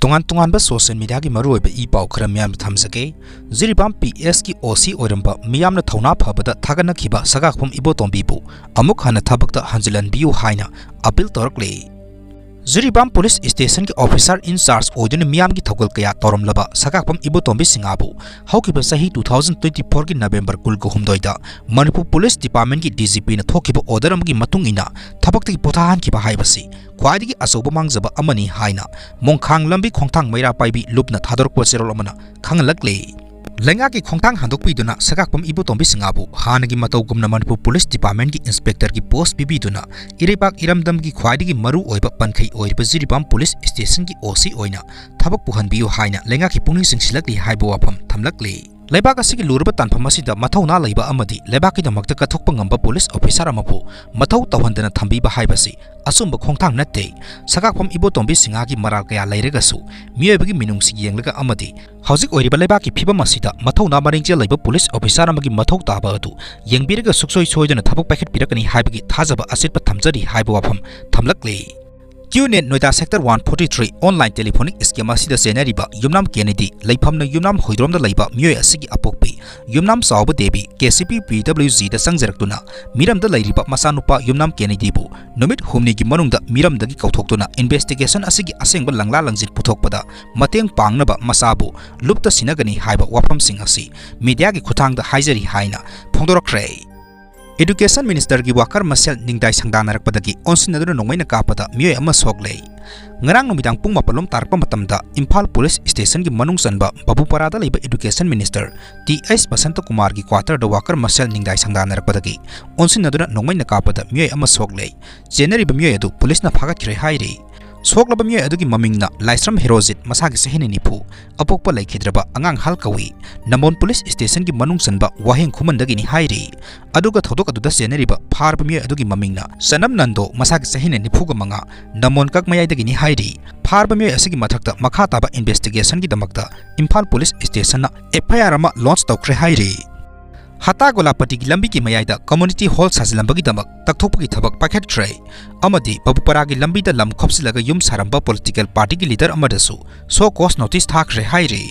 तोंगान social media की मरुओइबा ई पाउ खरा म्याम थमसके जिरिबाम PS की OC ओइरंबा मियामना थौना फबदा थागनखिबा सगाखम इबोतोंबीबु अमुक हना थबकता हंजलनबियु हाइना अपील तोरकले जिरिबाम पुलिस स्टेशन के ऑफिसर इंचार्ज ओइदुन मियाम की थौगल कया तोरमलबा सगाखम इबोतोंबी सिंगाबु हौकिबा सही 2024 की नवेंबर कुलको हुमदोइदा मणिपुर पुलिस डिपार्टमेंट की DGP न थोकिबा ऑर्डर अमगी मतुंगिना थबक्तगी पोथाहानखिबा हाइबसी ख्वाइदगी असौब मांगजबा अमनी हाइना मोंखांग लंबी खोंथांग मैरा पाइबी लुपना थादरकपा चेरोल अमना खंगलकले लेंगा की खोंथांग हंदोकपीदुना सगाकपम इबोतोंबी सिंगाबु हानगी मतौगुमना मणिपुर पुलिस डिपार्टमेंट की इंस्पेक्टर की पोस्ट पिबीदुना इरेपाक इरमदम की ख्वाइदगी मरु ओइबा पनखै ओइबा जिरिबाम पुलिस स्टेशन की OC ओइना थबक पुहनबियु हाइना लेंगा की पुंगनिंग सिंगसिलकली हाइबो वाफम थमलकले लेबाक असिगी लुरबा तानफम असिदा मथौना लैबा अमदी लेबाक की दमकता कथोकपा ngamba पुलिस ऑफिसर अमपु मथौ तौहनदना थंबीबा हाइबसी असुंब खोंथांग नत्ते सगाकपम इबोतोंबी सिंगागी मराल कया लैरगसु मियोबगी मिनुंगसी येंगलगा अमदी हौजिक ओइरिबा लेबाक की फिबम असिदा मथौना मरिंगजे लैबा पुलिस ऑफिसर अमगी मथौ ताबा अदु येंगबिरगा सुक्सोय सोयदना थबक पैकेट पिरकनी हाइबगी थाजबा असिरपा थमजरी हाइबो वाफम थमलकले QNet Noida sector 143 online telephonic scheme असिदा सेनरिबा युमनाम केनेडी लैफमना युमनाम होइद्रोमदा लैबा मियोय असिगी अपोकपी युमनाम सावब देबी KCP PWG दा संगजरक्तुना मिरमदा लैरिबा मसानुपा युमनाम केनेडीबु नुमित हुमनीगी मनुंगदा मिरमदगी कौथोक्तुना इन्वेस्टिगेशन असिगी असेंगबा लंगला लंजित पुथोकपदा मतेंग पांगनबा मसाबु लुप्त सिनगनी हाइबा वाफमसिंग असि मीडिया की खुथांगदा हाइजरी हाइना फोंदोरक्रे एडुकेशन मिनिस्टर की वाकर मसेल निंगदाई संगदानरकपदगी ओनसिनदुना नोंगमैना कापदा मियोय अमा सोकले ngarang numitang pung mapalom tarpa matamda Imphal Police Station की मनुंग सनबा बाबूपरादा लैबा education minister TS Basant Kumar की क्वार्टर द वाकर मसेल निंगदाई संगदानरकपदगी ओनसिनदुना नोंगमैना कापदा मियोय अमा सोकले जेनरिबा मियोय अदु पुलिसना फागखिरे हाइरे सोकलबा मियोय अदुगी ममिंगना लाइस्रम हेरोजित मसागी सहेने निफु अपोकपा लैखिद्रबा अंगांग हाल कवी नमोन पुलिस स्टेशन की मनुंग सनबा वाहेंग खुमनदगिनी हाइरे अदुगा थोदोक अदुदा सेनरिबा फारबा मियोय अदुगी ममिंगना सनम नंदो मसागी सहेने निफुगा मंगा नमोन कक मयाइदगिनी हाइरे फारबा मियोय असिगी मथक्ता मखा ताबा इन्वेस्टिगेशन की दमकता इम्फाल पुलिस स्टेशन FIR अमा लॉन्च तौख्रे हाइरे हता गोलापति की लंबी की मयाइदा कम्युनिटी हॉल साजिलंबगी दमक तकथोपगी थबक पाखेट्रे अमदी बाबूपरा की लंबी द लम खोपसिलगा युम सारंबा पॉलिटिकल पार्टी की लीडर अमदसु सो कॉस नोटिस थाखरे हाइरे